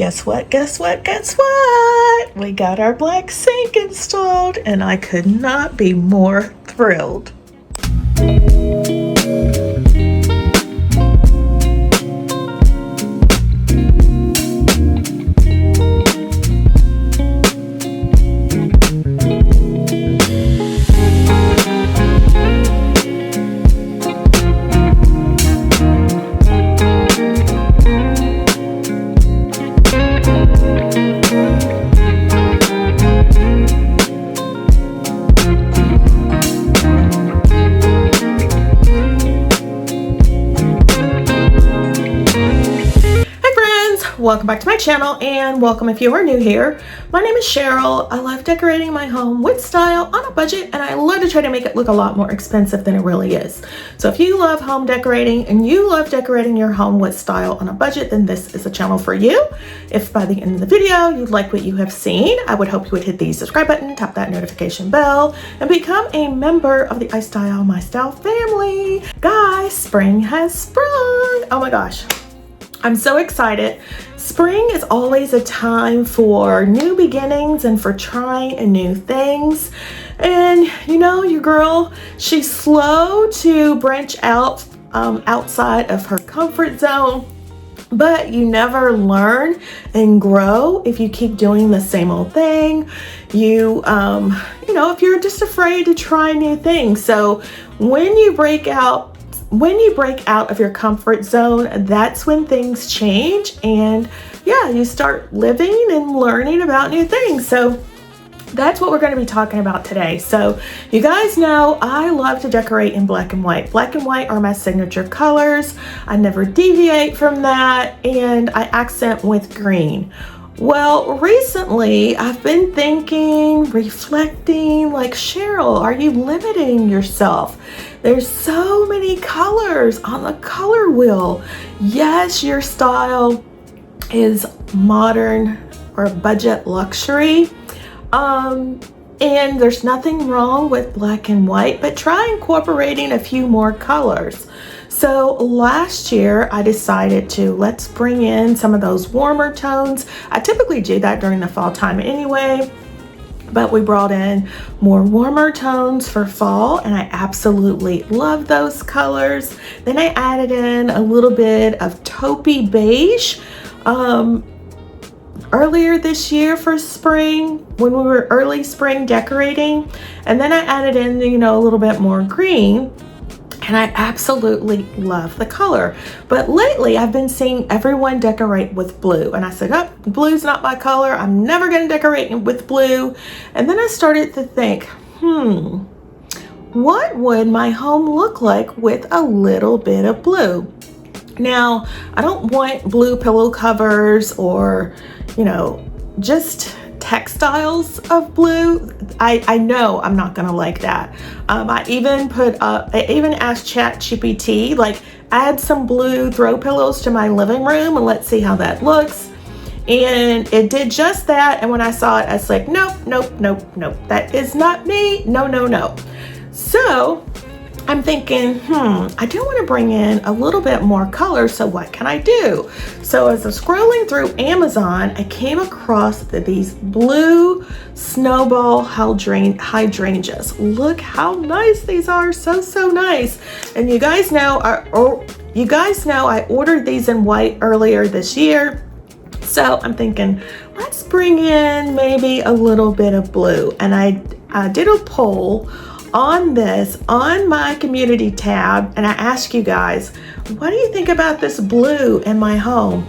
Guess what? Guess what? Guess what? We got our black sink installed and I could not be more thrilled. Welcome back to my channel and welcome if you are new here. My name is Cheryl. I love decorating my home with style on a budget, and I love to try to make it look a lot more expensive than it really is. So if you love home decorating and you love decorating your home with style on a budget, then this is a channel for you. If by the end of the video you like what you have seen, I would hope you would hit the subscribe button, tap that notification bell, and become a member of the iStylEMYSTYLE family. Guys, spring has sprung. Oh my gosh. I'm so excited. Spring is always a time for new beginnings and for trying new things. And you know, your girl, she's slow to branch out outside of her comfort zone, but you never learn and grow if you keep doing the same old thing. You know, if you're just afraid to try new things. So when you break out of your comfort zone, that's when things change, and yeah, you start living and learning about new things. So that's what we're going to be talking about today. So you guys know I love to decorate in black and white. Black and white are my signature colors. I never deviate from that, and I accent with green. Well, recently I've been thinking, reflecting, like, Cheryl, are you limiting yourself? There's so many colors on the color wheel. Yes, your style is modern or budget luxury. And there's nothing wrong with black and white, but try incorporating a few more colors. So last year I decided to let's bring in some of those warmer tones. I typically do that during the fall time anyway, but we brought in more warmer tones for fall, and I absolutely love those colors. Then I added in a little bit of taupey beige earlier this year for spring, when we were early spring decorating. And then I added in, you know, a little bit more green. And I absolutely love the color. But lately I've been seeing everyone decorate with blue. And I said, oh, blue's not my color. I'm never going to decorate with blue. And then I started to think, what would my home look like with a little bit of blue? Now, I don't want blue pillow covers or, you know, just textiles of blue. I know I'm not gonna like that. I even asked ChatGPT, like, add some blue throw pillows to my living room and let's see how that looks. And it did just that. And when I saw it, I was like, nope, nope, nope, nope. That is not me. No, no, no. So I'm thinking, I do want to bring in a little bit more color, so what can I do? So as I'm scrolling through Amazon, I came across these blue snowball hydrangeas. Look how nice these are, so nice. And you guys know I ordered these in white earlier this year. So I'm thinking, let's bring in maybe a little bit of blue. And I did a poll on this on my community tab, and I asked you guys, what do you think about this blue in my home?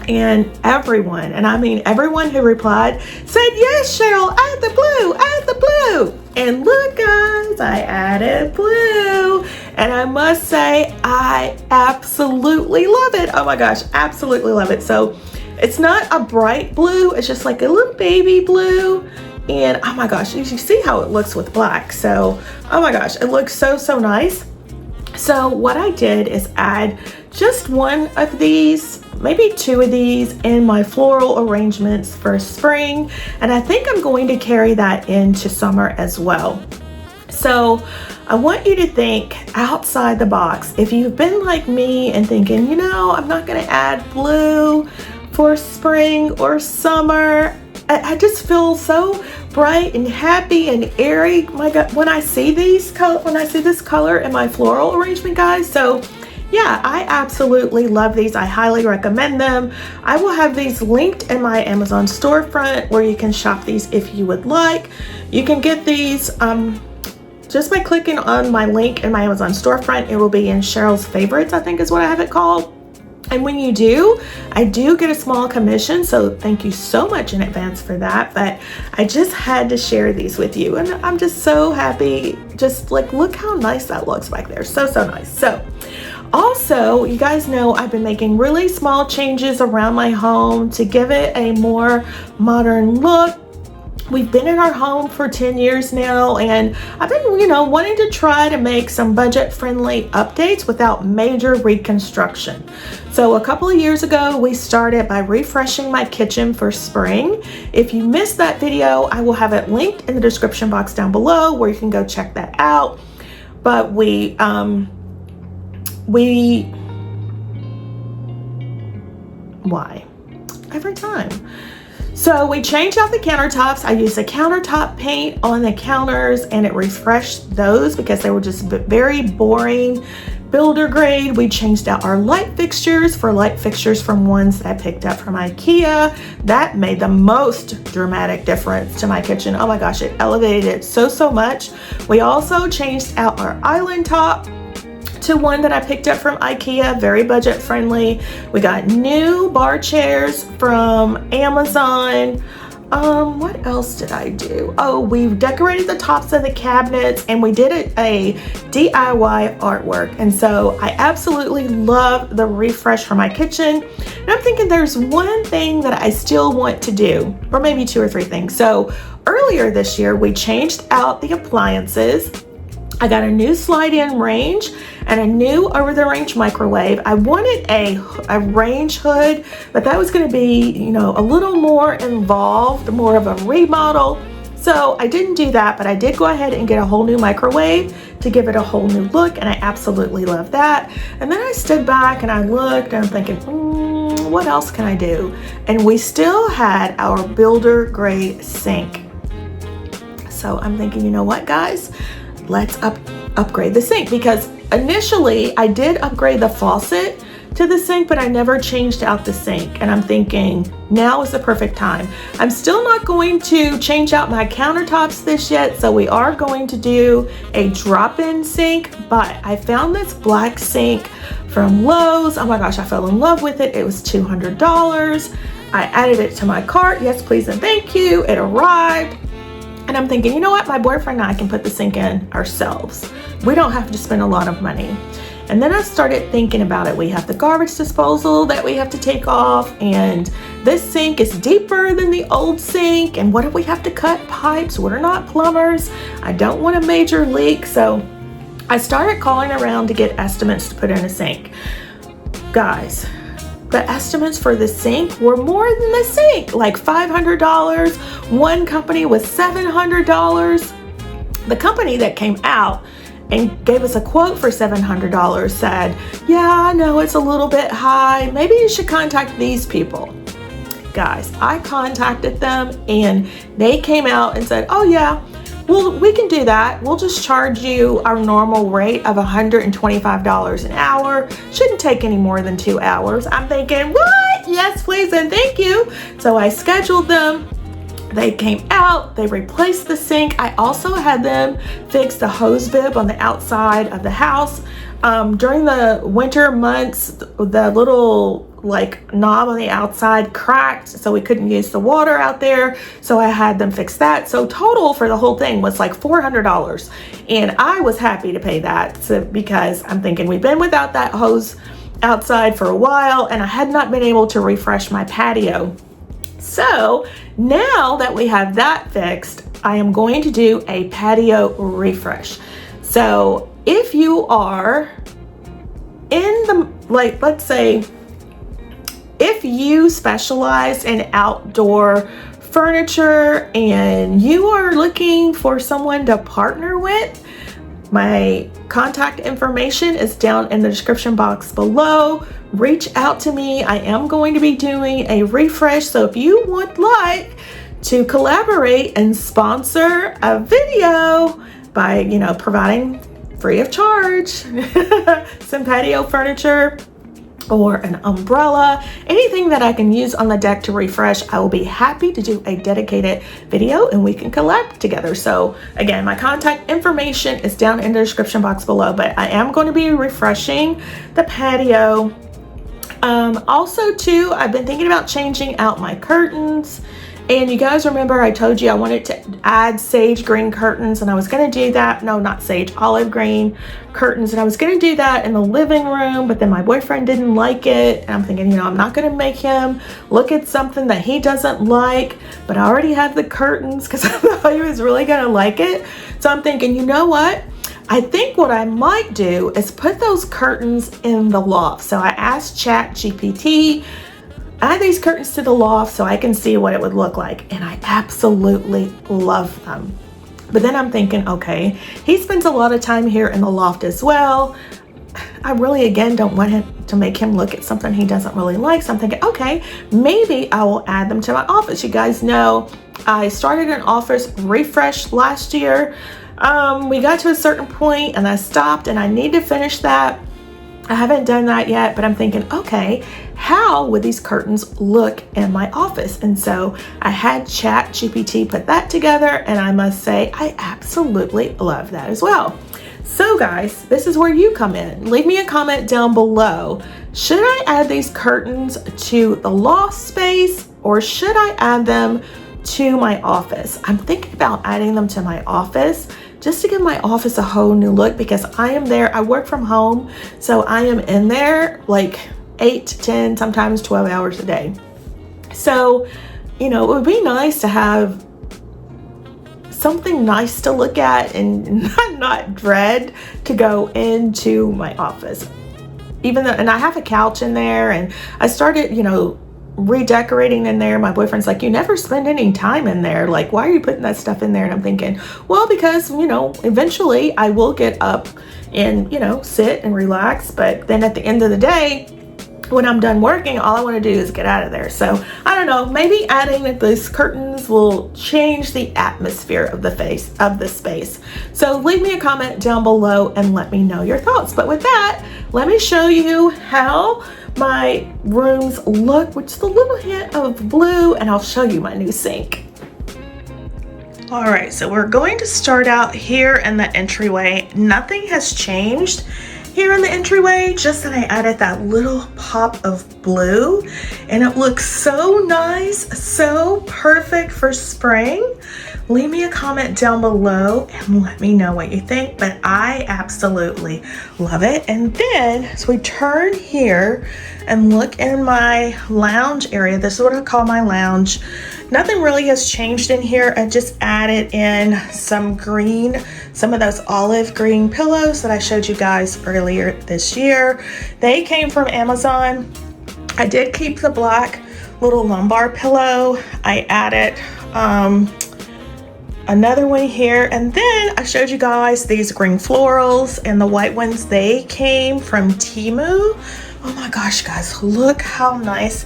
And everyone, and I mean everyone who replied said, yes, Cheryl, add the blue, add the blue. And look, guys, I added blue, and I must say I absolutely love it. Oh my gosh, absolutely love it. So it's not a bright blue, it's just like a little baby blue. And oh my gosh, you see how it looks with black. So, oh my gosh, it looks so nice. So what I did is add just one of these, maybe two of these in my floral arrangements for spring. And I think I'm going to carry that into summer as well. So I want you to think outside the box. If you've been like me and thinking, you know, I'm not going to add blue for spring or summer. I just feel so bright and happy and airy. My God, when I see this color in my floral arrangement, guys. So yeah, I absolutely love these. I highly recommend them. I will have these linked in my Amazon storefront where you can shop these if you would like. You can get these just by clicking on my link in my Amazon storefront. It will be in Cheryl's Favorites, I think is what I have it called. And when you do, I do get a small commission, so thank you so much in advance for that. But I just had to share these with you, and I'm just so happy. Just like, look how nice that looks back there. So nice. So also, you guys know I've been making really small changes around my home to give it a more modern look. We've been in our home for 10 years now, and I've been, wanting to try to make some budget-friendly updates without major reconstruction. So a couple of years ago, we started by refreshing my kitchen for spring. If you missed that video, I will have it linked in the description box down below where you can go check that out. But why? Every time. So we changed out the countertops. I used a countertop paint on the counters and it refreshed those because they were just very boring builder grade. We changed out our light fixtures for light fixtures from ones that I picked up from IKEA. That made the most dramatic difference to my kitchen. Oh my gosh, it elevated it so much. We also changed out our island top to one that I picked up from IKEA, very budget friendly. We got new bar chairs from Amazon. What else did I do? Oh, we've decorated the tops of the cabinets and we did a DIY artwork. And so I absolutely love the refresh for my kitchen. And I'm thinking there's one thing that I still want to do, or maybe 2 or 3 things. So earlier this year, we changed out the appliances. I got a new slide-in range and a new over-the-range microwave. I wanted a range hood, but that was gonna be, a little more involved, more of a remodel. So I didn't do that, but I did go ahead and get a whole new microwave to give it a whole new look, and I absolutely love that. And then I stood back and I looked and I'm thinking, what else can I do? And we still had our builder grade sink. So I'm thinking, you know what, guys? Let's upgrade the sink, because initially I did upgrade the faucet to the sink, but I never changed out the sink. And I'm thinking now is the perfect time. I'm still not going to change out my countertops this yet, so we are going to do a drop-in sink. But I found this black sink from Lowe's. Oh my gosh, I fell in love with it. It was $200. I added it to my cart. Yes, please and thank you. It arrived. And I'm thinking, you know what? My boyfriend and I can put the sink in ourselves. We don't have to spend a lot of money. And then I started thinking about it. We have the garbage disposal that we have to take off, and this sink is deeper than the old sink. And what if we have to cut pipes? We're not plumbers. I don't want a major leak. So I started calling around to get estimates to put in a sink. Guys, the estimates for the sink were more than the sink, like $500. One company was $700. The company that came out and gave us a quote for $700 said, yeah, I know it's a little bit high. Maybe you should contact these people. Guys, I contacted them and they came out and said, oh yeah, well, we can do that. We'll just charge you our normal rate of $125 an hour. Shouldn't take any more than 2 hours. I'm thinking, what? Yes, please and thank you. So I scheduled them. They came out, they replaced the sink. I also had them fix the hose bib on the outside of the house. During the winter months, the little knob on the outside cracked, so we couldn't use the water out there. So I had them fix that. So total for the whole thing was like $400. And I was happy to pay that because I'm thinking we've been without that hose outside for a while and I had not been able to refresh my patio. So now that we have that fixed, I am going to do a patio refresh. So if you are in the, let's say, if you specialize in outdoor furniture and you are looking for someone to partner with, my contact information is down in the description box below. reach out to me. I am going to be doing a refresh. So if you would like to collaborate and sponsor a video by, you know, providing free of charge some patio furniture or an umbrella, anything that I can use on the deck to refresh, I will be happy to do a dedicated video and we can collab together. So again, my contact information is down in the description box below, but I am going to be refreshing the patio. Also too, I've been thinking about changing out my curtains. And you guys remember I told you I wanted to add sage green curtains, and I was going to do that. No, not sage, olive green curtains. And I was going to do that in the living room, but then my boyfriend didn't like it. And I'm thinking, you know, I'm not going to make him look at something that he doesn't like, but I already have the curtains because I thought he was really going to like it. So I'm thinking, you know what? I think what I might do is put those curtains in the loft. So I asked ChatGPT, add these curtains to the loft so I can see what it would look like, and I absolutely love them. But then I'm thinking, okay, he spends a lot of time here in the loft as well. I really, again, don't want him to make him look at something he doesn't really like. So I'm thinking, okay, maybe I will add them to my office. You guys know I started an office refresh last year. We got to a certain point and I stopped, and I need to finish that. I haven't done that yet, but I'm thinking, okay, how would these curtains look in my office? And so I had ChatGPT put that together, and I must say I absolutely love that as well. So guys, this is where you come in. Leave me a comment down below. Should I add these curtains to the loft space, or should I add them to my office? I'm thinking about adding them to my office just to give my office a whole new look, because I am there. I work from home, so I am in there like 8 to 10, sometimes 12 hours a day. So, you know, it would be nice to have something nice to look at and not dread to go into my office. Even though, and I have a couch in there, and I started, you know, redecorating in there. My boyfriend's like, you never spend any time in there. Like, why are you putting that stuff in there? And I'm thinking, well, because, you know, eventually I will get up and, you know, sit and relax. But then at the end of the day, when I'm done working, all I want to do is get out of there. So I don't know, maybe adding these curtains will change the atmosphere of the space. So leave me a comment down below and let me know your thoughts. But with that, let me show you how my rooms look with just a little hint of blue, and I'll show you my new sink. All right, so we're going to start out here in the entryway. Nothing has changed here in the entryway, just that I added that little pop of blue, and it looks so nice, so perfect for spring. Leave me a comment down below and let me know what you think, but I absolutely love it. And then as we turn here and look in my lounge area, this is what I call my lounge. Nothing really has changed in here. I just added in some green, some of those olive green pillows that I showed you guys earlier this year. They came from Amazon. I did keep the black little lumbar pillow. I added another one here, and then I showed you guys these green florals, and the white ones, they came from Temu. Oh my gosh, guys, look how nice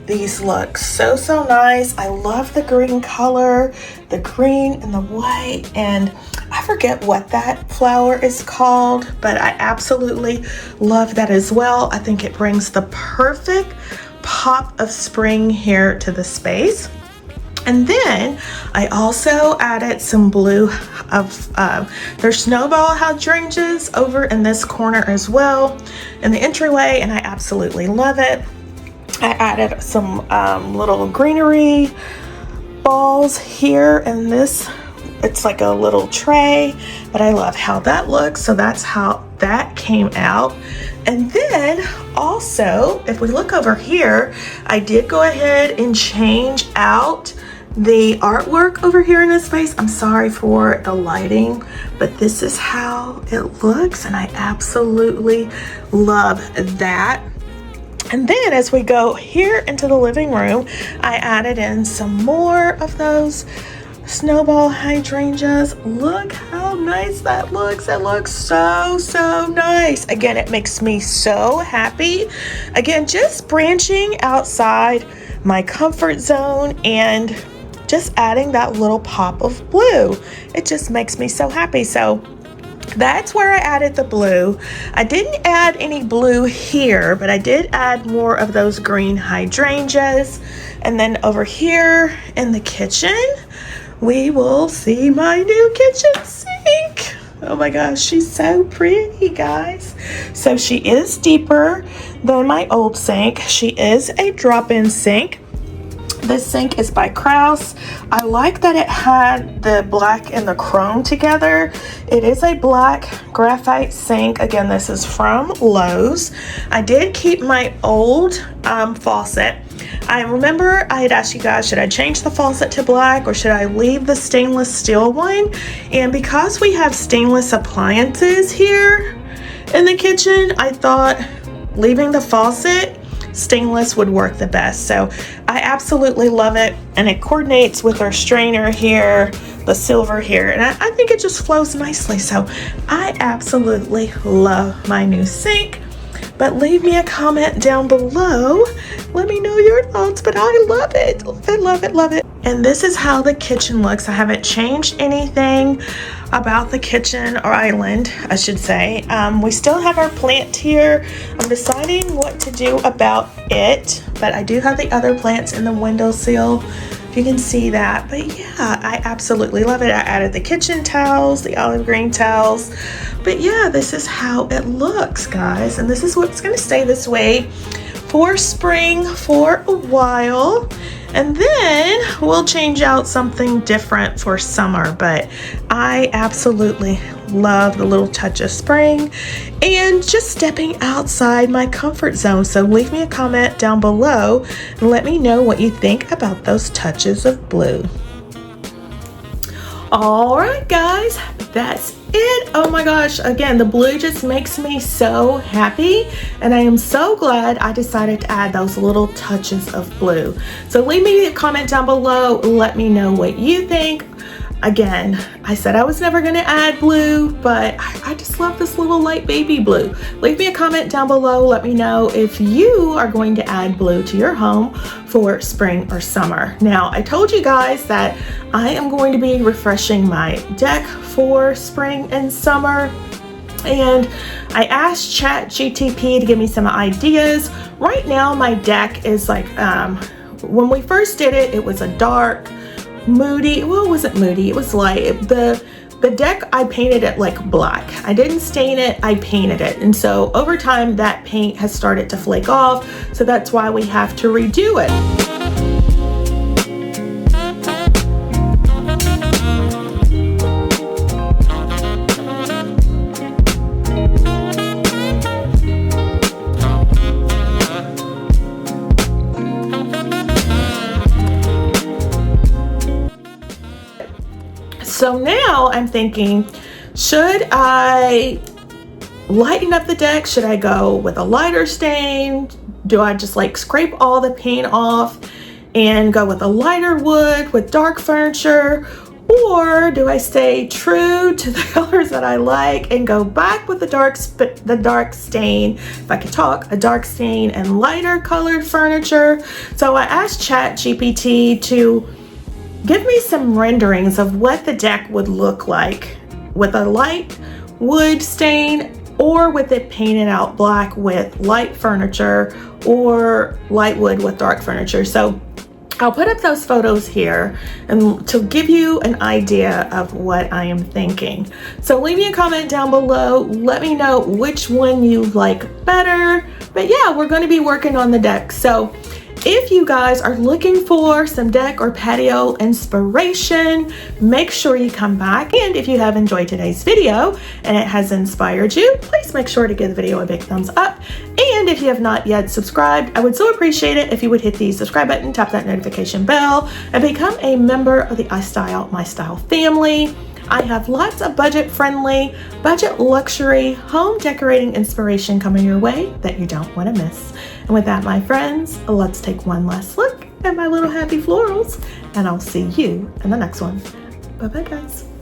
these look. So nice. I love the green color, the green and the white, and I forget what that flower is called, but I absolutely love that as well. I think it brings the perfect pop of spring here to the space. And then I also added some blue of their snowball hydrangeas over in this corner as well in the entryway, and I absolutely love it. I added some little greenery balls here in this. It's like a little tray, but I love how that looks. So that's how that came out. And then also, if we look over here, I did go ahead and change out the artwork over here in this space. I'm sorry for the lighting, but this is how it looks, and I absolutely love that. And then as we go here into the living room, I added in some more of those snowball hydrangeas. Look how nice that looks. It looks so, so nice. Again, it makes me so happy. Again, just branching outside my comfort zone and just adding that little pop of blue. It just makes me so happy. So that's where I added the blue. I didn't add any blue here, but I did add more of those green hydrangeas. And then over here in the kitchen, we will see my new kitchen sink. Oh my gosh, she's so pretty, guys. So she is deeper than my old sink. She is a drop-in sink. This sink is by Kraus. I like that it had the black and the chrome together. It is a black graphite sink. Again, this is from Lowe's. I did keep my old faucet. I remember I had asked you guys, should I change the faucet to black or should I leave the stainless steel one? And because we have stainless appliances here in the kitchen, I thought leaving the faucet stainless would work the best. So I absolutely love it, and it coordinates with our strainer here, the silver here, and I think it just flows nicely. So I absolutely love my new sink. But leave me a comment down below. Let me know your thoughts, but I love it. I love it, love it. And this is how the kitchen looks. I haven't changed anything about the kitchen, or island, I should say. We still have our plant here. I'm deciding what to do about it, but I do have the other plants in the windowsill, if you can see that. But yeah, I absolutely love it. I added the kitchen towels, the olive green towels. But yeah, this is how it looks, guys. And this is what's gonna stay this way for spring for a while. And then we'll change out something different for summer. But I absolutely love the little touch of spring and just stepping outside my comfort zone. So leave me a comment down below and let me know what you think about those touches of blue. All right, guys, that's it. Oh my gosh, again, the blue just makes me so happy, and I am so glad I decided to add those little touches of blue. So leave me a comment down below, let me know what you think. Again, I said I was never going to add blue, but I just love this little light baby blue. Leave me a comment down below. Let me know if you are going to add blue to your home for spring or summer. Now, I told you guys that I am going to be refreshing my deck for spring and summer. And I asked ChatGPT to give me some ideas. Right now, my deck is like, when we first did it, it was a dark, moody, well, it wasn't moody, it was light. The deck, I painted it like black. I didn't stain it, I painted it. And so over time, that paint has started to flake off. So that's why we have to redo it. So now I'm thinking, should I lighten up the deck? Should I go with a lighter stain? Do I just like scrape all the paint off and go with a lighter wood with dark furniture? Or do I stay true to the colors that I like and go back with the dark stain, if I could talk, a dark stain and lighter colored furniture? So I asked ChatGPT to give me some renderings of what the deck would look like with a light wood stain, or with it painted out black with light furniture, or light wood with dark furniture. So I'll put up those photos here and to give you an idea of what I am thinking. So leave me a comment down below. Let me know which one you like better. But yeah, we're going to be working on the deck. So if you guys are looking for some deck or patio inspiration, make sure you come back. And if you have enjoyed today's video and it has inspired you, please make sure to give the video a big thumbs up. And if you have not yet subscribed, I would so appreciate it if you would hit the subscribe button, tap that notification bell, and become a member of the iStyle family. I have lots of budget-friendly, budget luxury home decorating inspiration coming your way that you don't want to miss. And with that, my friends, let's take one last look and my little happy florals, and I'll see you in the next one. Bye bye guys.